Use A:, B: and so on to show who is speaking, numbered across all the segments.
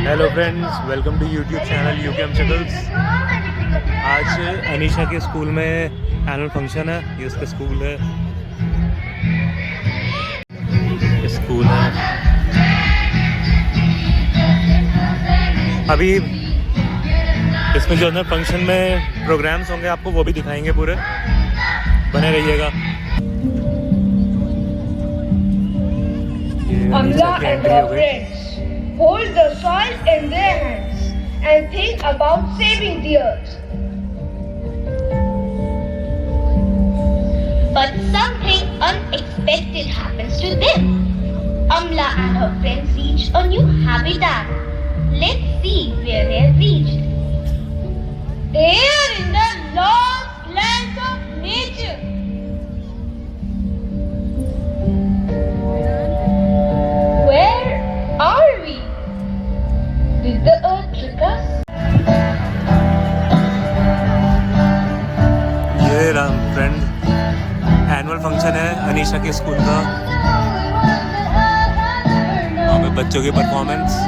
A: Hello friends, welcome to YouTube channel UKM chuckles. आज अनीशा के school में एनुअल फंक्शन है। ये उसका स्कूल है, स्कूल है। अभी इसमें जो है फंक्शन में प्रोग्राम्स होंगे, आपको वो भी दिखाएंगे पूरे, बने रहिएगा। ये अनीशा की एंट्री हो गई।
B: Hold the soil in their hands and think about saving the earth.
C: But something unexpected happens to them. Amla and her friends reach a new habitat. Let's see where they have reached.
B: They are in the lost lands of nature. Where are we? Did the earth trick us?
A: ये Ram friend, annual function है अनीशा के school का। वहाँ पे बच्चों की performance.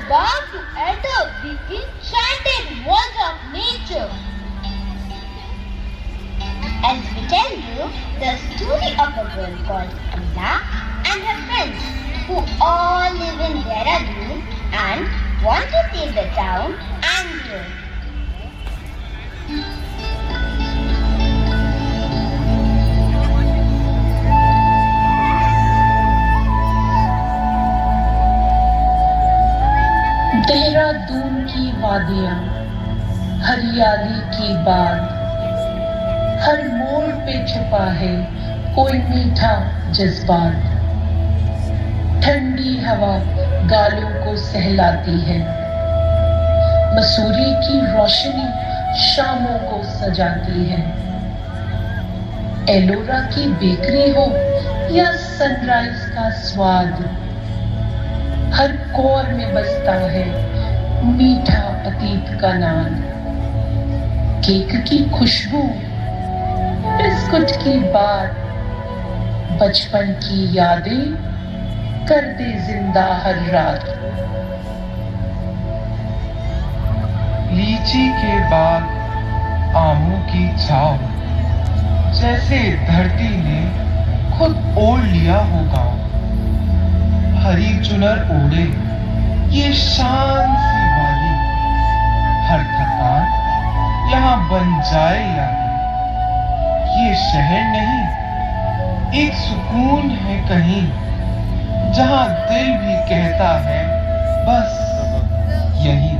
C: bound to enter the enchanted world of nature. And we tell you the story of a girl called Amla and her friends who all live in Dehradun and want to save the town and girls.
D: Dehradun की वादियां, हरियाली की बात, हर मोड़ पे छुपा है कोई मीठा जज्बात। ठंडी हवा गालों को सहलाती है, मसूरी की रोशनी शामों को सजाती है। एलोरा की बेकरी हो या सनराइज का स्वाद, हर कोर में बसता है मीठा अतीत का नाद। केक की खुशबू, बिस्कुट की बात, बचपन की यादें कर दे जिंदा हर रात।
E: लीची के बाद आमों की छाव, जैसे धरती ने खुद ओढ़ लिया होगा। हरी चुनर ओढ़े ये शान सी वाली, हर थकान यहाँ बन जाए याद। ये शहर नहीं, एक सुकून है कहीं, जहाँ दिल भी कहता है बस यही।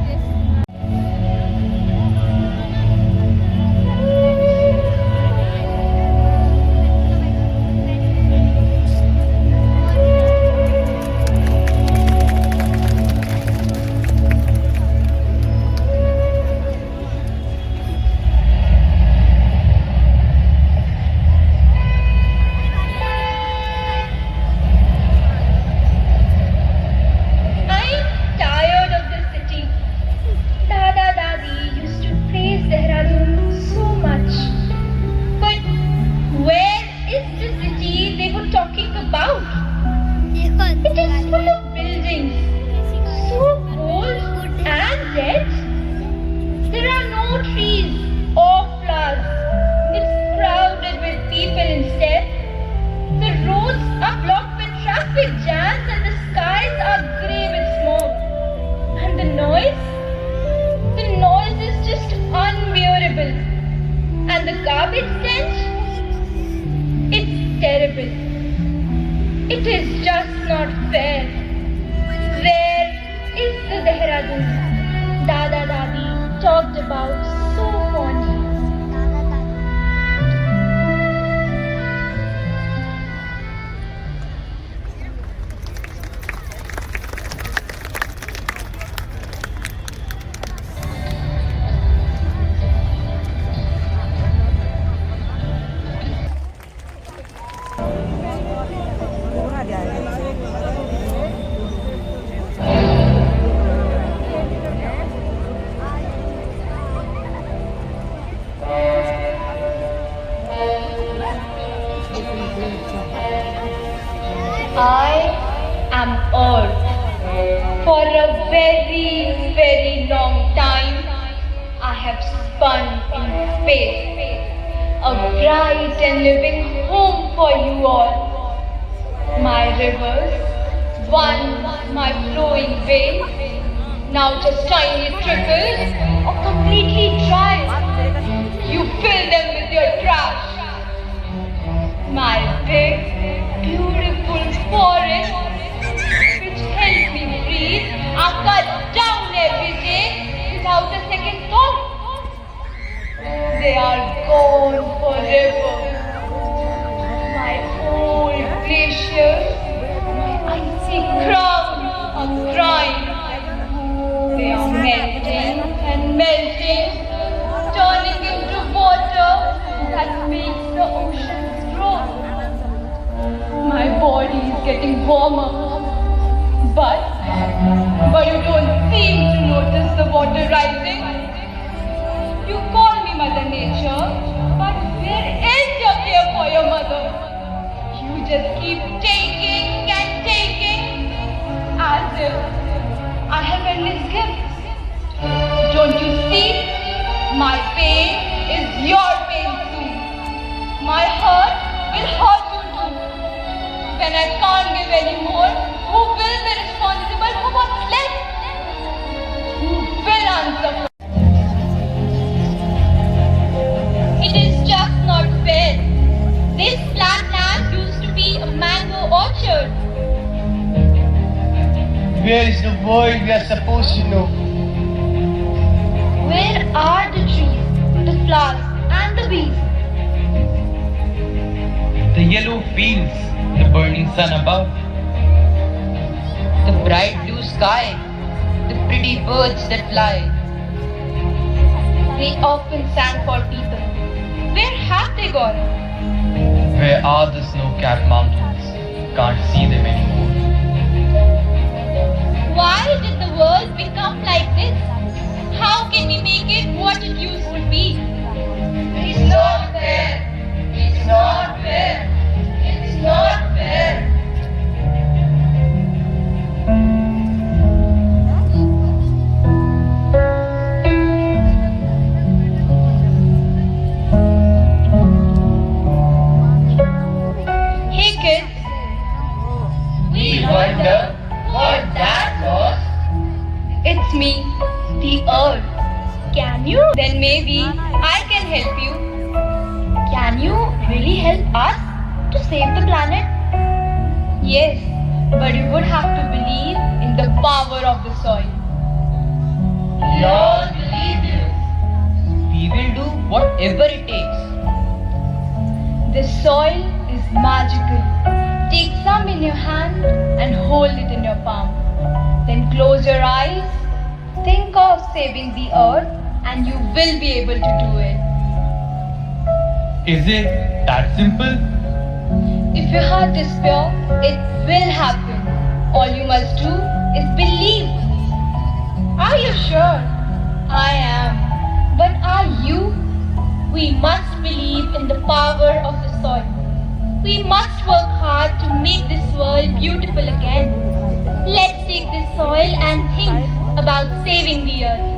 B: It is just not fair. Where is the Dehradun Dada Dadi talked about so fondly? I am Earth. For a very, very long time, I have spun in space, a bright and living home for you all. My rivers, once my flowing veins, now just tiny trickles or completely dry. You fill them with your trash. My big, beautiful forest, which help me breathe, are cut down every day without a second thought. They are gone forever. My old glaciers, my icy crown are crying. They are melting and melting, turning into water that makes the oceans grow. My body is getting warmer, but you don't seem to notice the water rising. You call me Mother Nature, but where is your care for your mother? You just keep taking and taking, as if I have Don't you see? My pain is your pain too. My heart will hurt you too. When I can't give any more, who will be responsible for what's left? Who will answer for it? It is just not fair. This flat land used to be a mango orchard.
E: Where is the world we are supposed to know?
B: Where are the trees, the flowers, and the bees?
E: The yellow fields, the burning sun above,
F: the bright blue sky, the pretty birds that fly.
B: They often sang for people. Where have they gone?
E: where are the snow-capped mountains? Can't see them anymore.
B: Why did the world become like this? How can we make it what it used to be? It's not fair. It's not fair. It's not fair. Hey kids,
E: We wonder what that was.
B: it's me, the Earth. Can you? Then maybe I can help you. Can you really help us to save the planet? Yes, but you would have to believe in the power of the soil.
E: We all believe you.
F: We will do whatever it takes.
B: The soil is magical. Take some in your hand and hold it in your palm. Then close your eyes. Think of saving the earth and you will be able to do it.
E: Is it that simple?
B: If your heart is pure, it will happen. All you must do is believe. Are you sure? I am. But are you? We must believe in the power of the soil. We must work hard to make this world beautiful again. Let's take this soil and think about saving the earth.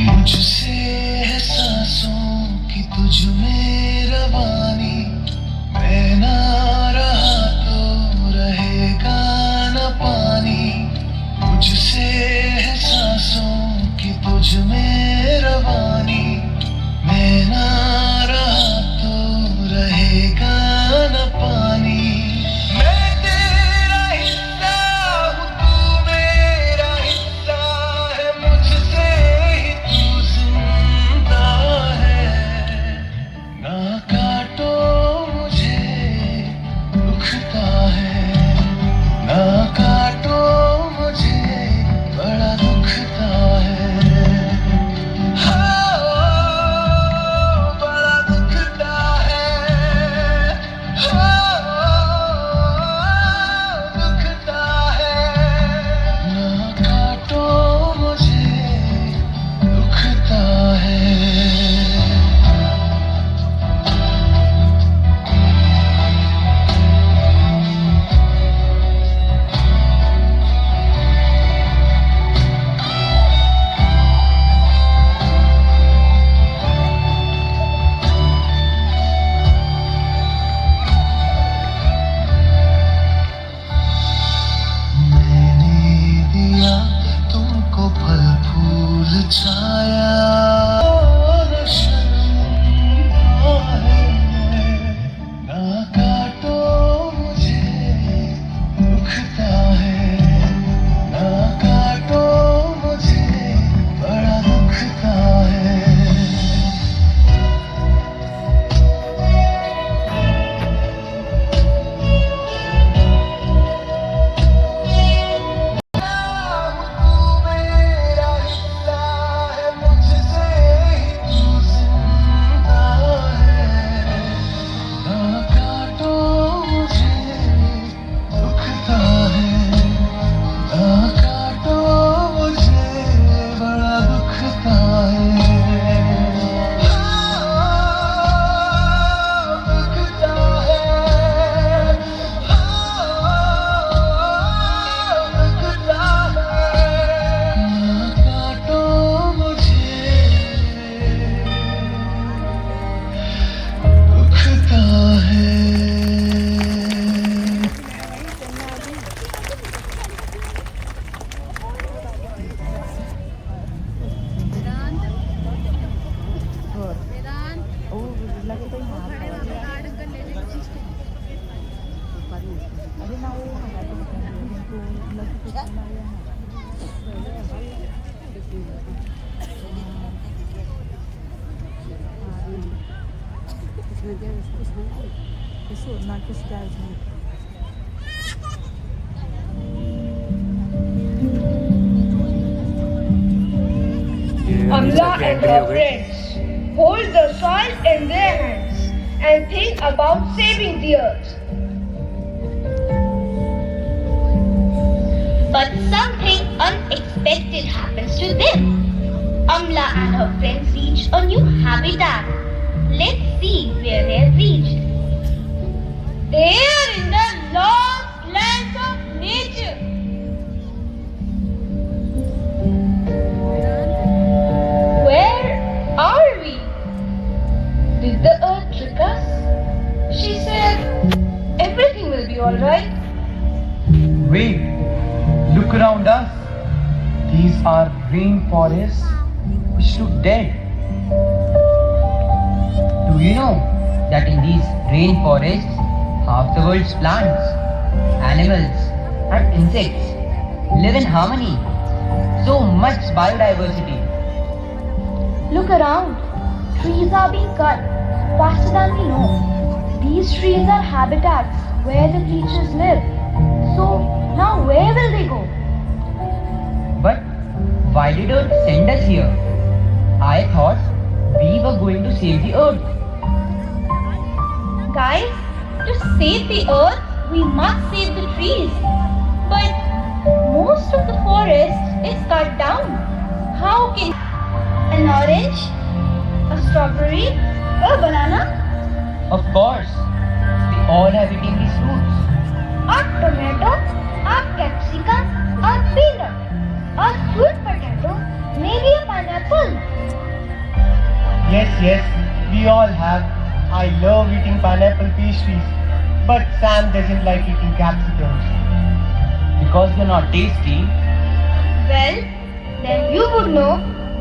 G: मुझसे है सांसों की तुझ में रवानी, मैं ना रहा तो रहेगा न पानी। मुझसे है सांसों की तुझ में रवानी, मैं ना रहा तो रहेगा न पानी। मैं तेरा हिस्सा हूँ, तू मेरा हिस्सा है, मुझसे ही तू जिंदा है। ना काटो मुझे दुखता है, ना काटो मुझे बड़ा दुखता है।
A: ये
B: Amla
A: अनीशा की
B: and
A: एंट्री
B: her
A: हो गई।
B: friends hold the soil in their hands and think about saving the earth.
C: But something unexpected happens to them. Amla and her friends reach a new habitat. Let's see where they have reached.
B: They are in the lost lands of nature. Where are we? Did the earth trick us? She said everything will be alright.
E: Wait, look around us. These are rainforests which look dead. Do you know that in these rainforests, half the world's plants, animals, and insects live in harmony? So much biodiversity.
C: Look around. Trees are being cut faster than we know. These trees are habitats where the creatures live. So now where will they go?
E: But why did Earth send us here? I thought we were going to save the Earth.
C: Guys, to save the earth, we must save the trees. But most of the forest is cut down. How can an orange, a strawberry, a banana,
E: Of course, we all have eaten these fruits.
C: a tomato, a capsicum, a peanut, a sweet potato, maybe a pineapple?
H: Yes, we all have. I love eating pineapple pastries, but Sam doesn't like eating capsicums.
E: Because they're not tasty.
C: Well, then you would know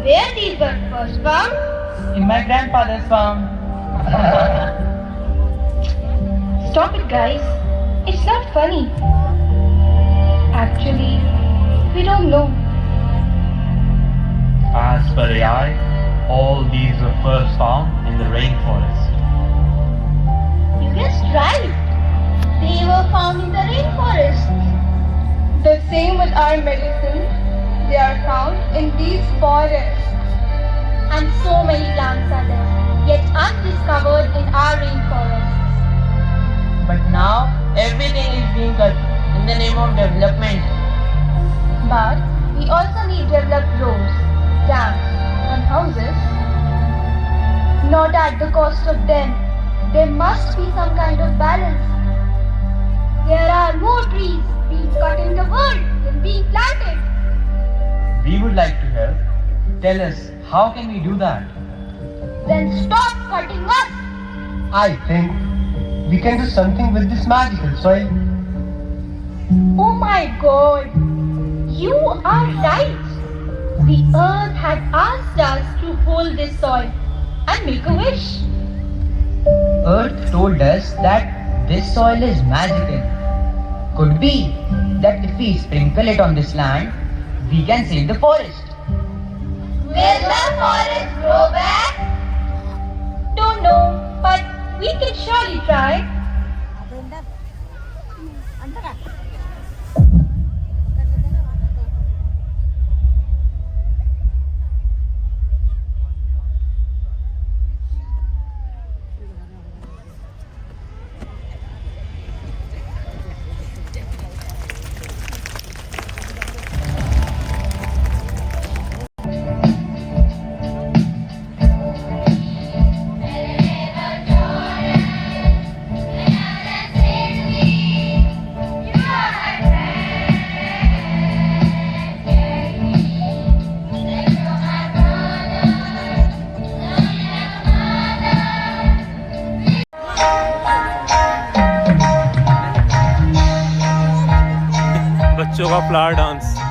C: where these were first found.
E: In my grandfather's farm.
C: Stop it, guys. It's not funny. Actually, we don't know.
I: As per AI, all these were first found in the rainforest.
C: You guessed right. They were found in the rainforest.
B: The same with our medicines. They are found in these forests.
C: And so many plants are there, yet undiscovered in our rainforests.
F: But now everything is being cut in the name of development.
B: But we also need developed roads, dams, and houses. Not at the cost of them. There must be some kind of balance.
C: There are more trees being cut in the world than being planted.
E: We would like to help. Tell us, how can we do that?
C: Then stop cutting us.
H: I think we can do something with this magical soil.
C: Oh my God. You are right. The earth had asked us to hold this soil and make a wish.
F: Earth told us that this soil is magical. Could be that if we sprinkle it on this land, we can save the forest.
C: Will the forest grow back?
B: Don't know, but we can surely try.
A: बच्चों का flower dance.